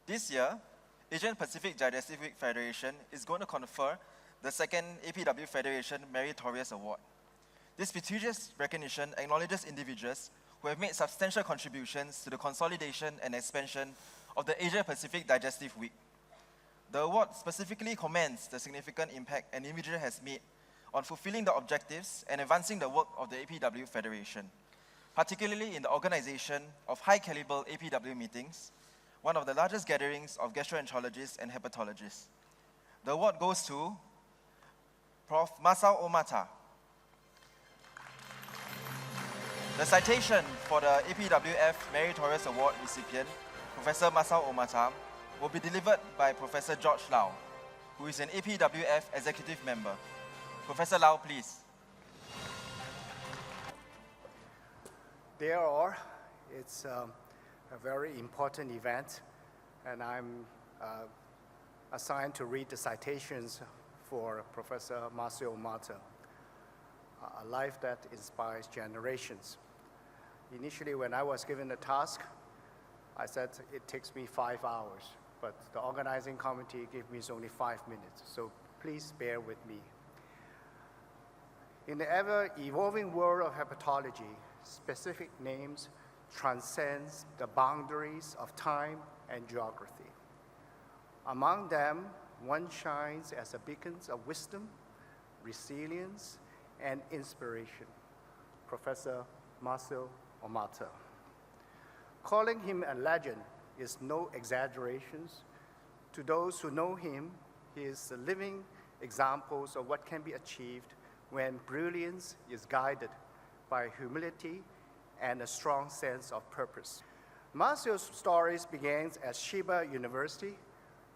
This year, Asian Pacific Digestive Week Federation is going to confer the second APDW Federation Meritorious Award. This prestigious recognition acknowledges individuals who have made substantial contributions to the consolidation and expansion of the Asia Pacific Digestive Week. The award specifically commends the significant impact an individual has made on fulfilling the objectives and advancing the work of the APDW Federation, particularly in the organization of high-caliber APDW meetings, one of the largest gatherings of gastroenterologists and hepatologists. The award goes to Prof. Masao Omata. The citation for the APDWF Meritorious Award recipient, Professor Masao Omata, will be delivered by Professor George Lau, who is an APDWF executive member. Professor Lau, please. Dear all, it's a very important event, and I'm assigned to read the citations for Professor Masao Omata, a life that inspires generations. Initially, when I was given the task, I said it takes me 5 hours, but the organizing committee gave me only 5 minutes, so please bear with me. In the ever-evolving world of hepatology, specific names transcends the boundaries of time and geography. Among them, one shines as a beacon of wisdom, resilience, and inspiration, Professor Masao Omata. Calling him a legend is no exaggeration. To those who know him, he is a living example of what can be achieved when brilliance is guided by humility and a strong sense of purpose. Masao's stories began at Chiba University,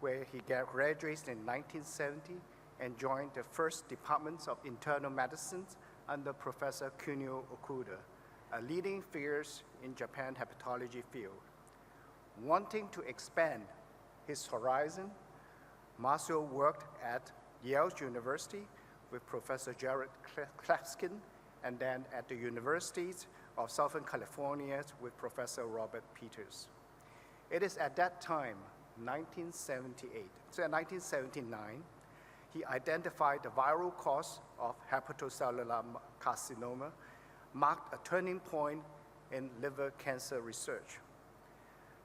where he graduated in 1970 and joined the first department of internal medicine under Professor Kunio Okuda, a leading figure in Japan hepatology field. Wanting to expand his horizon, Masao worked at Yale University with Professor Jared Klapskin, and then at the Universities of Southern California with Professor Robert Peters. It is at that time, 1979, he identified the viral cause of hepatocellular carcinoma, marked a turning point in liver cancer research.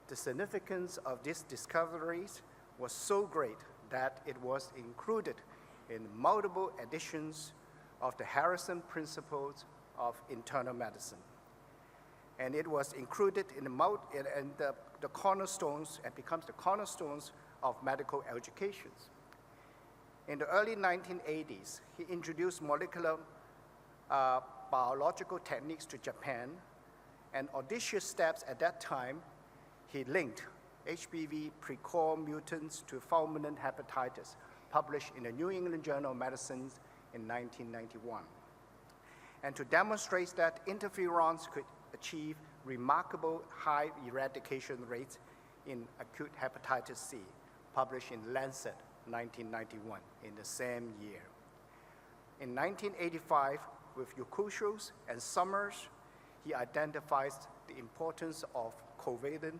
The significance of these discoveries was so great that it was included in multiple editions of the Harrison Principles of Internal Medicine. And it was included in the cornerstones, and becomes the cornerstones of medical education. In the early 1980s, he introduced molecular biological techniques to Japan, and audacious steps at that time, he linked HBV pre-core mutants to fulminant hepatitis, published in the New England Journal of Medicine in 1991. And to demonstrate that interferons could achieve remarkable high eradication rates in acute hepatitis C, published in Lancet 1991 in the same year. In 1985, with Yokushos and Summers, he identifies the importance of covalent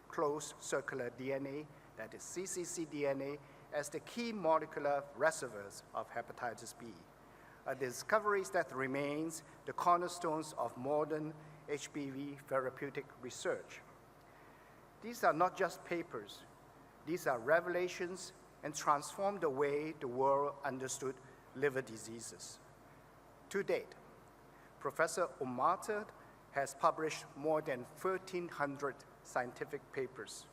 closed circular DNA, that is cccDNA, as the key molecular reservoirs of hepatitis B, a discovery that remains the cornerstones of modern HBV therapeutic research. These are not just papers. These are revelations and transform the way the world understood liver diseases. To date, Professor Omata has published more than 1,300 scientific papers,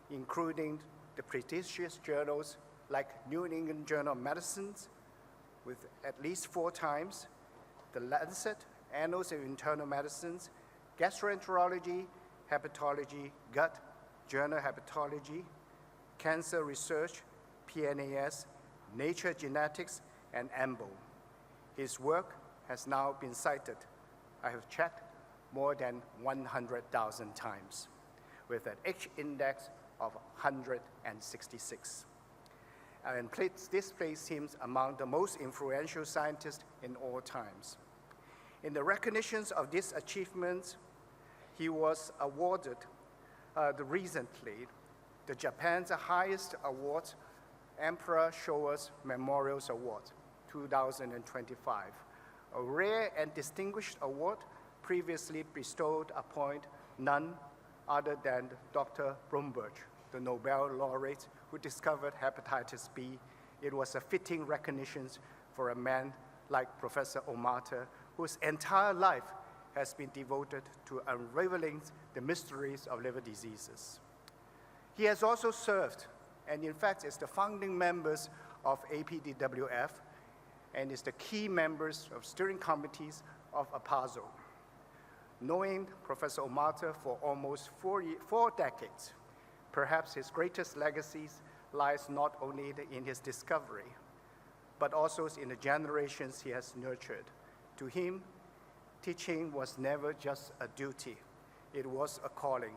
including the prestigious journals like New England Journal of Medicine, with at least 4 times, the Lancet, Annals of Internal Medicine, Gastroenterology, Hepatology, Gut, Journal Hepatology, Cancer Research, PNAS, Nature Genetics, and EMBO. His work has now been cited, I have checked, more than 100,000 times, with an H-index of 166. And this places him among the most influential scientists in all times. In the recognitions of these achievements, he was awarded recently the Japan's highest award, Emperor Showa's Memorial Award, 2025, a rare and distinguished award previously bestowed upon none other than Dr. Bromberg, the Nobel laureate who discovered hepatitis B. It was a fitting recognition for a man like Professor Omata, whose entire life has been devoted to unraveling the mysteries of liver diseases. He has also served, and in fact is the founding members of APDWF, and is the key members of steering committees of APASO. Knowing Professor Omata for almost 4 decades, perhaps his greatest legacies lies not only in his discovery, but also in the generations he has nurtured. To him, teaching was never just a duty, it was a calling.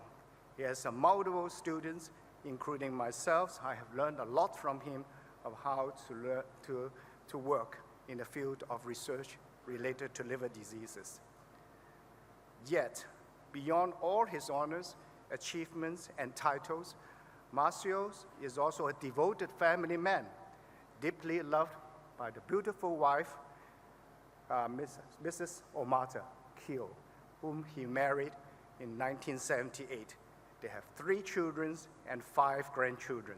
He has multiple students, including myself. I have learned a lot from him of how to work in the field of research related to liver diseases. Yet, beyond all his honors, achievements, and titles, Masao is also a devoted family man, deeply loved by the beautiful wife, Mrs. Omata Kyo, whom he married in 1978. They have 3 children and 5 grandchildren.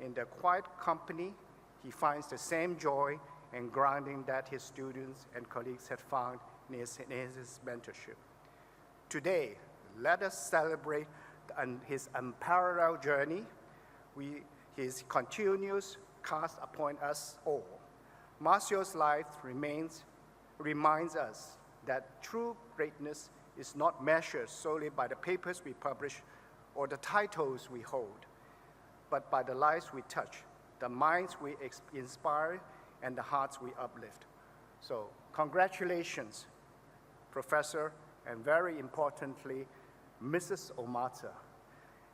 In their quiet company, he finds the same joy and grounding that his students and colleagues had found in his mentorship. Today, let us celebrate his unparalleled journey. His continuous cast upon us all. Masao's life reminds us that true greatness is not measured solely by the papers we publish or the titles we hold, but by the lives we touch, the minds we inspire, and the hearts we uplift. So congratulations, Professor, and very importantly, Mrs. Omata,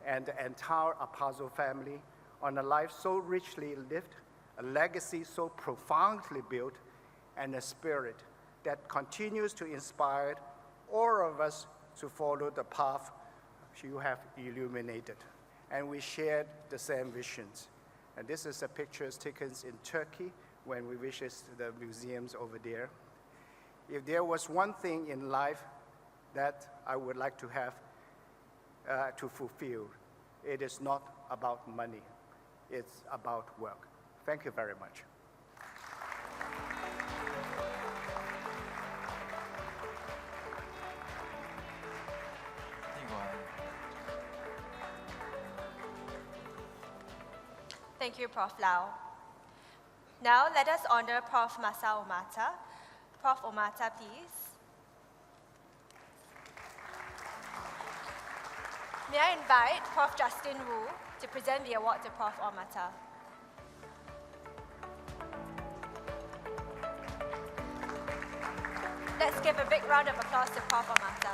and the entire APASO family on a life so richly lived, a legacy so profoundly built, and a spirit that continues to inspire all of us to follow the path you have illuminated. And we shared the same visions. And this is a picture taken in Turkey when we visited the museums over there. If there was one thing in life that I would like to have to fulfill, it is not about money, it's about work. Thank you very much. Thank you, Prof. Lau. Now let us honor Prof. Masao Omata. Prof. Omata, please. May I invite Prof. Justin Wu to present the award to Prof. Omata. Let's give a big round of applause to Prof. Omata.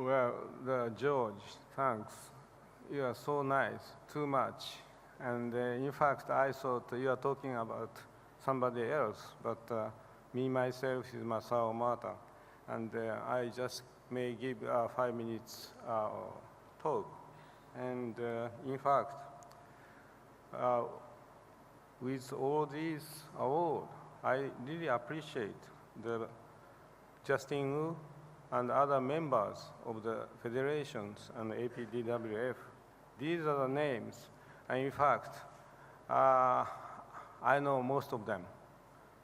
Well, George, thanks. You are so nice, too much. And in fact, I thought you are talking about somebody else, but me, myself, is Masao Omata. And I just may give 5 minutes talk. And in fact, with all these awards, I really appreciate the Justin Wu and other members of the federations and APDWF. These are the names And in fact, I know most of them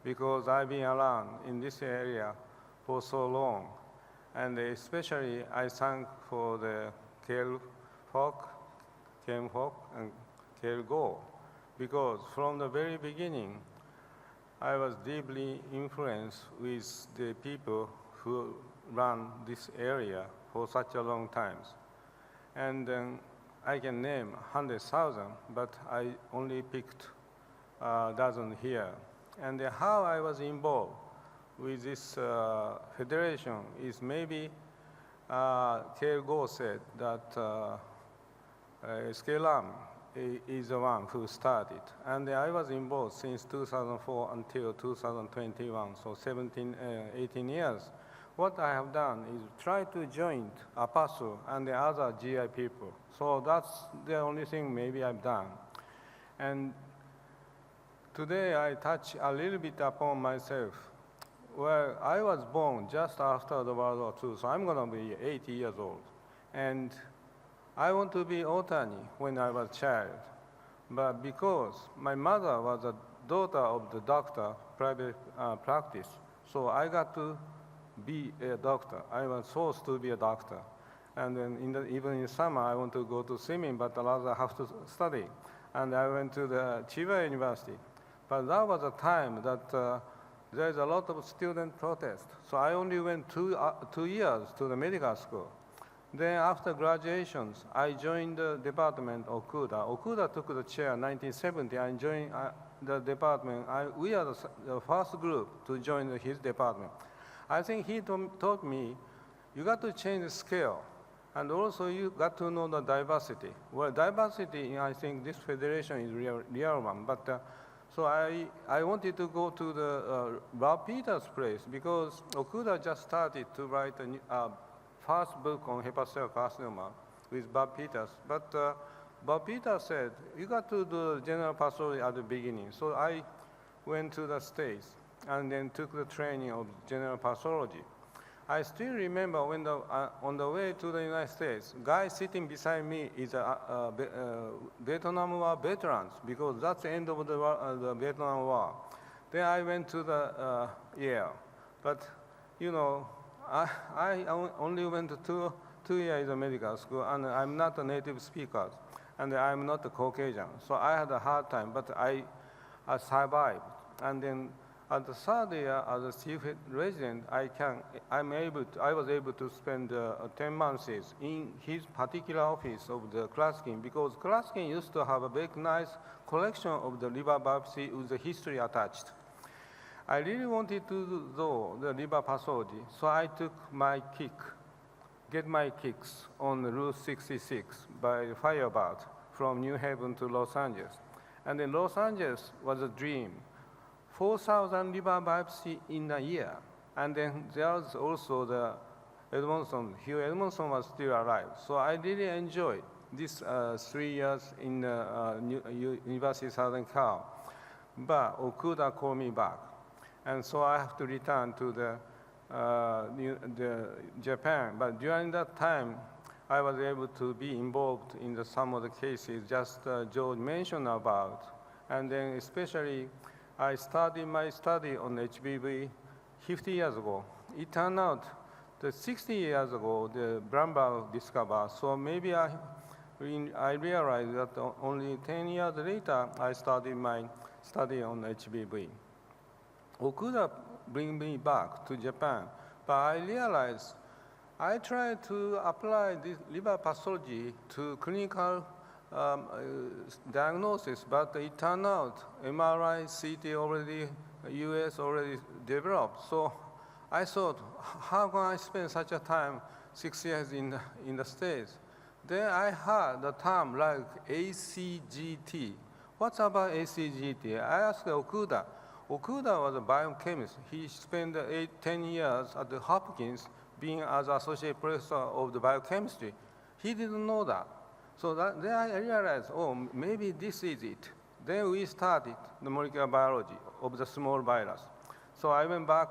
because I've been around in this area for so long. And especially I thank for the Kel Folk, and Kel Go, because from the very beginning, I was deeply influenced with the people who run this area for such a long time. And I can name 100,000, but I only picked a dozen here. And how I was involved with this federation is maybe Kel Go said that Skelam is the one who started. And I was involved since 2004 until 2021, so 18 years. What I have done is try to join Apostle and the other GI people. So that's the only thing maybe I've done. And today I touch a little bit upon myself. Well, I was born just after the World War II, so I'm going to be 80 years old. And I want to be Otani when I was a child. But because my mother was a daughter of the doctor, private practice, so I got to be a doctor. I was forced to be a doctor. And then even in summer, I want to go to swimming, but rather I have to study. And I went to the Chiba University. But that was a time that there's a lot of student protest. So I only went 2 years to the medical school. Then after graduations, I joined the department of Okuda. Okuda took the chair in 1970. I joined the department. We are the first group to join his department. I think he taught me, you got to change the scale. And also you got to know the diversity. Well, diversity, I think this federation is real one. But so I wanted to go to the Bob Peters' place because Okuda just started to write a first book on hepatocellular carcinoma with Bob Peters. But Bob Peters said, you got to do general pathology at the beginning. So I went to the States and then took the training of general pathology. I still remember when on the way to the United States, guy sitting beside me is a Vietnam War veterans because that's the end of the Vietnam War. Then I went to the Yale, but you know, I only went to two years of medical school, and I'm not a native speaker, and I'm not a Caucasian, so I had a hard time, but I survived, and then. At the third year as a chief resident, I was able to spend 10 months in his particular office of the Klaskin because Klaskin used to have a very nice collection of the liver biopsy with the history attached. I really wanted to do the liver pathology, so I took get my kicks on Route 66 by Firebird from New Haven to Los Angeles. And then Los Angeles was a dream. 4,000 liver biopsy in a year. And then there was also the Edmondson. Hugh Edmondson was still alive. So I really enjoyed these 3 years in University of Southern Cal. But Okuda called me back. And so I have to return to the Japan. But during that time, I was able to be involved in some of the cases just George mentioned about. And then especially, I started my study on HBV 50 years ago. It turned out that 60 years ago, the Brambach discovered, so maybe I realized that only 10 years later, I started my study on HBV. Okuda bring me back to Japan, but I realized I tried to apply this liver pathology to clinical diagnosis, but it turned out MRI, CT already, US already developed. So I thought, how can I spend such a time, 6 years in the States? Then I heard the term like ACGT. What's about ACGT? I asked Okuda. Okuda was a biochemist. He spent 10 years at the Hopkins being as associate professor of the biochemistry. He didn't know that. So then I realized, oh, maybe this is it. Then we started the molecular biology of the small virus. So I went back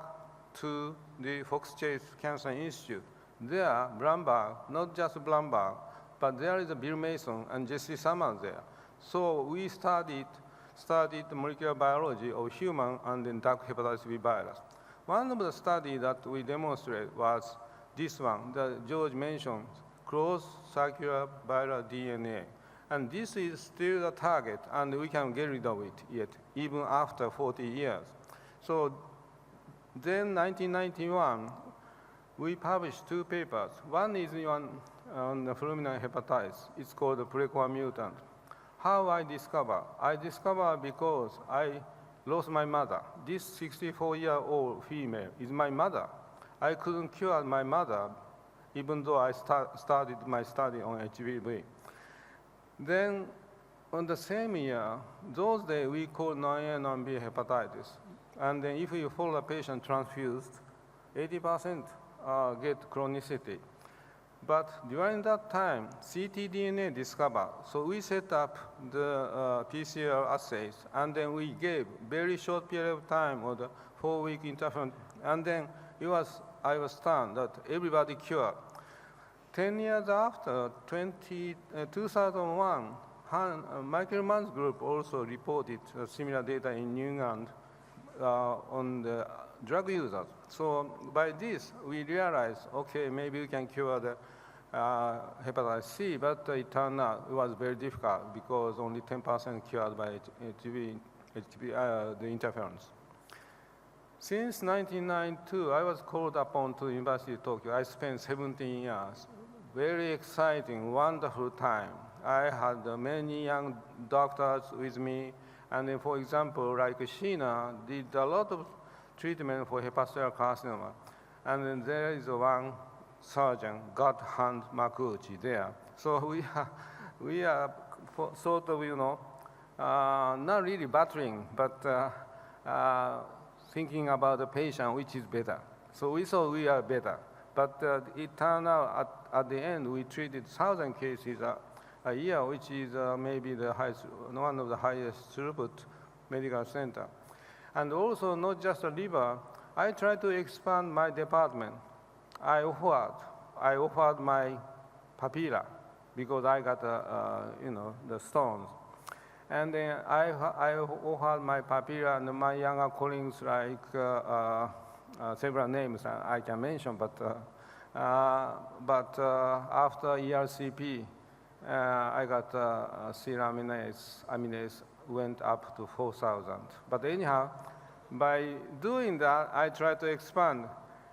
to the Fox Chase Cancer Institute. There, Brambach, not just Brambach, but there is a Bill Mason and Jesse Summers there. So we studied molecular biology of human and then dark hepatitis B virus. One of the studies that we demonstrated was this one that George mentioned, closed circular viral DNA. And this is still the target, and we can get rid of it yet, even after 40 years. So then 1991, we published 2 papers. One is on the fulminant hepatitis. It's called the precore mutant. How I discover? I discover because I lost my mother. This 64-year-old female is my mother. I couldn't cure my mother, even though I started my study on HBV. Then, on the same year, those days we call non-A, non-B hepatitis. And then if you follow a patient transfused, 80% get chronicity. But during that time, ctDNA discovered. So we set up the PCR assays, and then we gave very short period of time, or the 4-week interference, and then I was stunned that everybody cured. 10 years after, 2001, Michael Mann's group also reported similar data in New England on the drug users. So by this, we realized, okay, maybe we can cure the hepatitis C, but it turned out it was very difficult because only 10% cured by the interference. Since 1992, I was called upon to University of Tokyo. I spent 17 years. Very exciting, wonderful time. I had many young doctors with me, and then, for example, like Sheena did a lot of treatment for hepatocellular carcinoma. And then there is one surgeon, God Hand Makuuchi, there. So we are sort of, not really battling, but thinking about the patient, which is better. So we thought we are better. But it turned out at the end, we treated 1,000 cases a year, which is maybe the highest, one of the highest throughput medical center. And also, not just the liver, I tried to expand my department. I offered my papilla because I got, the stones. And then I offered my papilla, and my younger colleagues, like several names I can mention, but after ERCP, I got serum aminase went up to 4,000. But anyhow, by doing that, I tried to expand.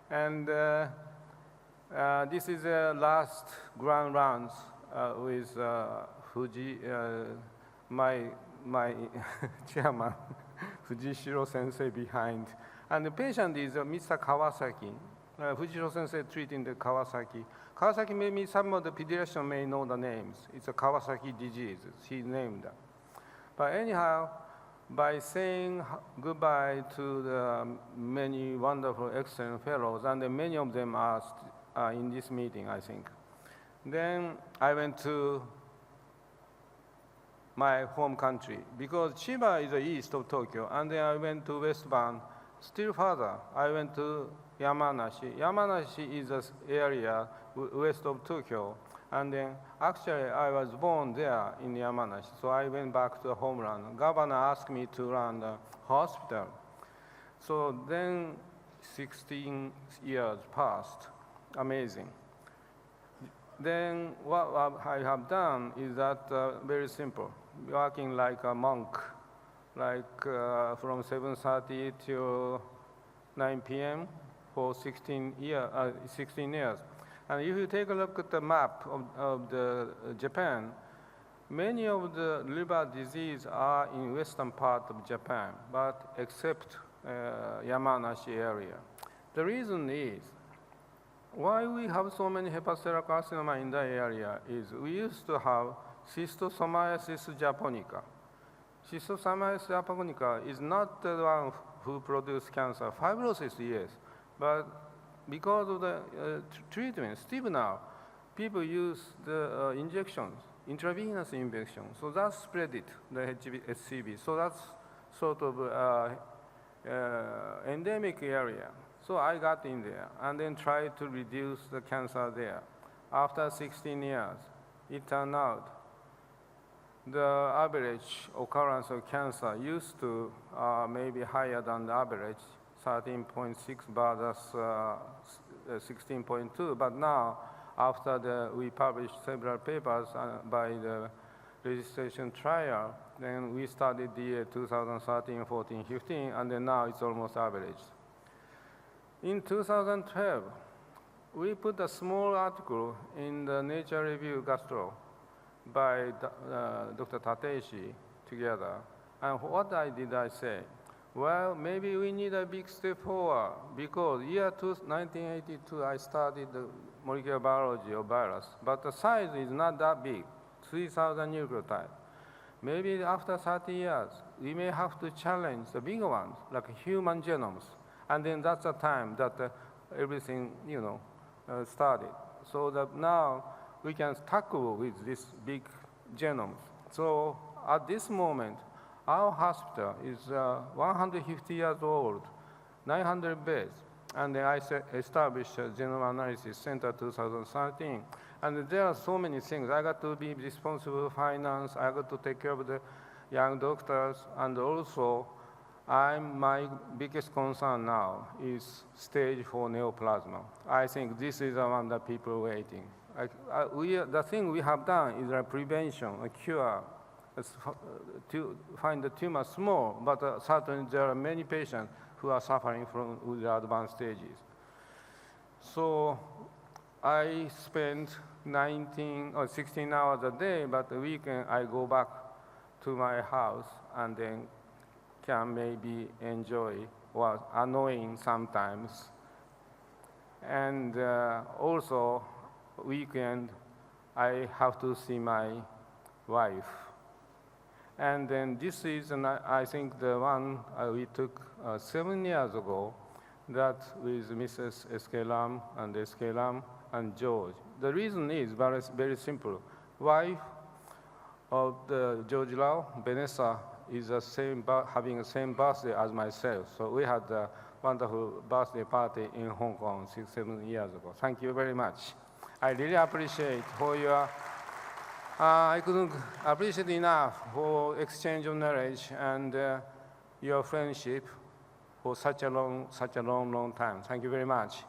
And this is the last grand rounds with Fuji, my chairman, Fujishiro sensei behind. And the patient is Mr. Kawasaki. Fujishiro sensei treating the Kawasaki. Kawasaki, maybe some of the pediatricians may know the names. It's a Kawasaki disease. He named that. But anyhow, by saying goodbye to the many wonderful, excellent fellows, and many of them are in this meeting, I think. Then I went to my home country, because Chiba is the east of Tokyo, and then I went to Westbound. Still further, I went to Yamanashi. Yamanashi is an area west of Tokyo, and then actually I was born there in Yamanashi, so I went back to the homeland. Governor asked me to run the hospital. So then 16 years passed, amazing. Then what I have done is that very simple, working like a monk, like from 7:30 till 9 p.m. for 16 years. And if you take a look at the map of the Japan, many of the liver disease are in western part of Japan, but except Yamanashi area. The reason is, why we have so many hepatocellular carcinoma in that area is we used to have Schistosomiasis japonica. Schistosomiasis japonica is not the one who produces cancer. Fibrosis, yes, but because of the treatment, still now, people use the injections, intravenous injection. So that spread it, the HCV. So that's sort of endemic area. So I got in there and then tried to reduce the cancer there. After 16 years, it turned out the average occurrence of cancer used to maybe higher than the average, 13.6 versus 16.2. But now, after we published several papers by the registration trial, then we started the year 2013, 14, 15, and then now it's almost average. In 2012, we put a small article in the Nature Review Gastro by Dr. Tateshi together. And what I say? Well, maybe we need a big step forward because year 1982, I studied the molecular biology of virus, but the size is not that big, 3,000 nucleotides. Maybe after 30 years, we may have to challenge the bigger ones, like human genomes. And then that's the time that everything, started. So that now we can tackle with this big genomes. So at this moment, our hospital is 150 years old, 900 beds, and then I established a Genome Analysis Center 2013. And there are so many things. I got to be responsible for finance, I got to take care of the young doctors, and also my biggest concern now is stage 4 neoplasma. I think this is the one that people are waiting. The thing we have done is a prevention, a cure, to find the tumor small, but certainly there are many patients who are suffering with the advanced stages. So I spend 19 or 16 hours a day, but the weekend I go back to my house and then can maybe enjoy, or annoying sometimes. And also, weekend, I have to see my wife. And then this is, I think, the one we took 7 years ago, that with Mrs. Eskelam and George. The reason is very simple. Wife of the George Lau, Vanessa, is having the same birthday as myself. So we had a wonderful birthday party in Hong Kong 6-7 years ago. Thank you very much. I really appreciate for your, I couldn't appreciate enough for exchange of knowledge and your friendship for such a long time. Thank you very much.